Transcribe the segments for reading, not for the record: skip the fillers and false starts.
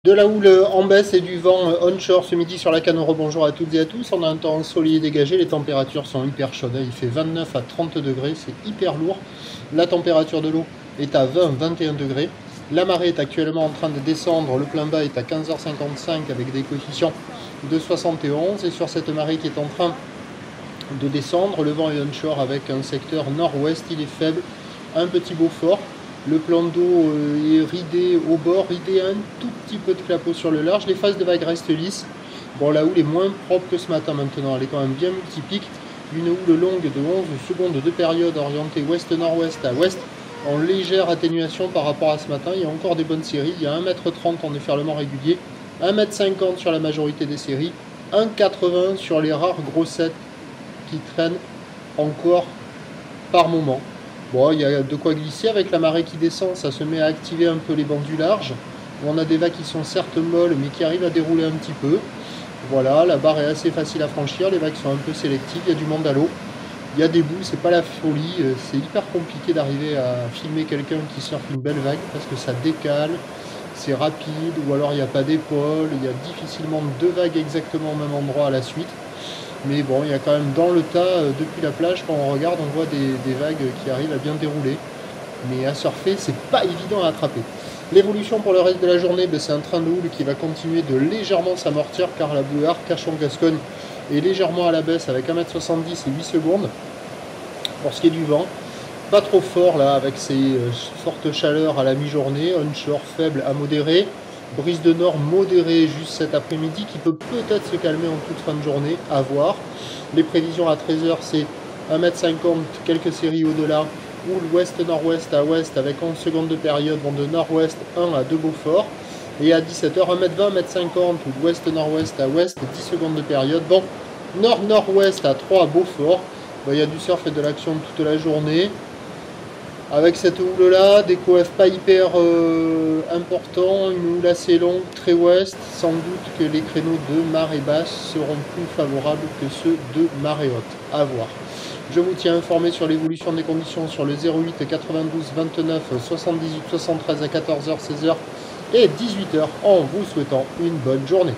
De la houle en baisse et du vent onshore ce midi sur la Cannes. Bonjour à toutes et à tous. On a un temps ensoleillé dégagé. Les températures sont hyper chaudes. Il fait 29 à 30 degrés. C'est hyper lourd. La température de l'eau est à 20-21 degrés. La marée est actuellement en train de descendre. Le plein bas est à 15h55 avec des coefficients de 71. Et sur cette marée qui est en train de descendre, le vent est onshore avec un secteur nord-ouest. Il est faible. Un petit Beaufort. Le plan d'eau est ridé au bord, ridé un tout petit peu de clapot sur le large. Les phases de vagues restent lisses. Bon, la houle est moins propre que ce matin maintenant. Elle est quand même bien multipique. Une houle longue de 11 secondes de période orientée ouest-nord-ouest à ouest en légère atténuation par rapport à ce matin. Il y a encore des bonnes séries. Il y a 1,30 m en déferlement régulier, 1,50 m sur la majorité des séries, 1,80 m sur les rares grossettes qui traînent encore par moment. Bon, il y a de quoi glisser avec la marée qui descend, ça se met à activer un peu les bancs du large. On a des vagues qui sont certes molles, mais qui arrivent à dérouler un petit peu. Voilà, la barre est assez facile à franchir, les vagues sont un peu sélectives, il y a du monde à l'eau. Il y a des boules, c'est pas la folie, c'est hyper compliqué d'arriver à filmer quelqu'un qui surfe une belle vague, parce que ça décale, c'est rapide, ou alors il n'y a pas d'épaule, il y a difficilement deux vagues exactement au même endroit à la suite. Mais bon, il y a quand même dans le tas, depuis la plage, quand on regarde, on voit des vagues qui arrivent à bien dérouler. Mais à surfer, c'est pas évident à attraper. L'évolution pour le reste de la journée, c'est un train de houle qui va continuer de légèrement s'amortir car la bouée Arcachon-Gascogne est légèrement à la baisse avec 1,70 m et 8 secondes. Pour ce qui est du vent, pas trop fort là avec ces fortes chaleurs à la mi-journée, onshore faible à modéré. Brise de nord modérée juste cet après-midi qui peut peut-être se calmer en toute fin de journée, à voir. Les prévisions à 13h, c'est 1,50 m, quelques séries au-delà, ou l'ouest-nord-ouest à ouest avec 11 secondes de période vont de nord-ouest 1 à 2 Beaufort. Et à 17h, 1,20 m, 1,50 m ou l'ouest-nord-ouest à ouest, 10 secondes de période. Bon, nord-nord-ouest à 3 à Beaufort. Bon, il y a du surf et de l'action toute la journée. Avec cette houle là, des coefs pas hyper importants, une houle assez longue, très ouest, sans doute que les créneaux de marée basse seront plus favorables que ceux de marée haute. À voir. Je vous tiens informé sur l'évolution des conditions sur le 08 92 29 78 73 à 14h, 16h et 18h en vous souhaitant une bonne journée.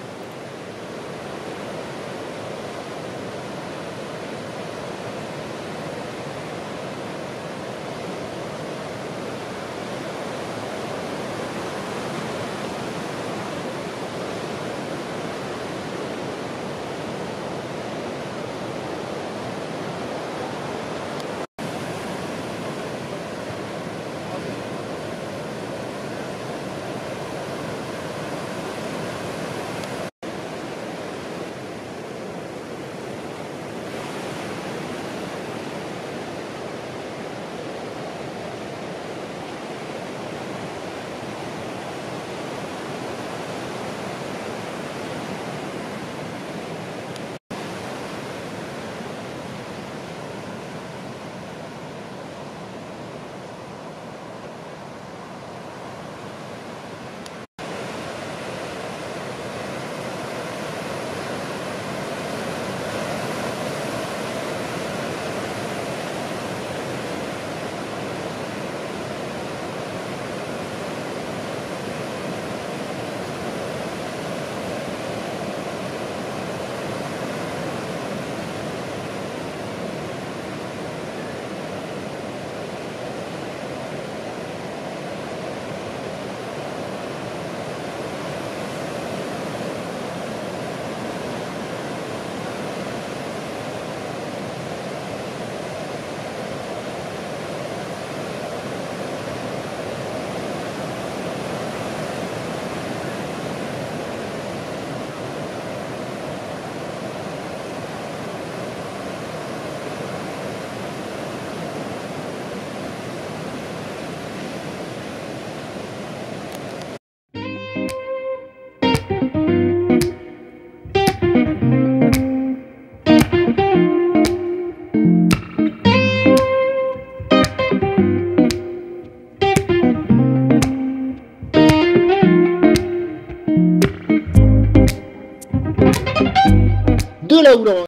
De la houle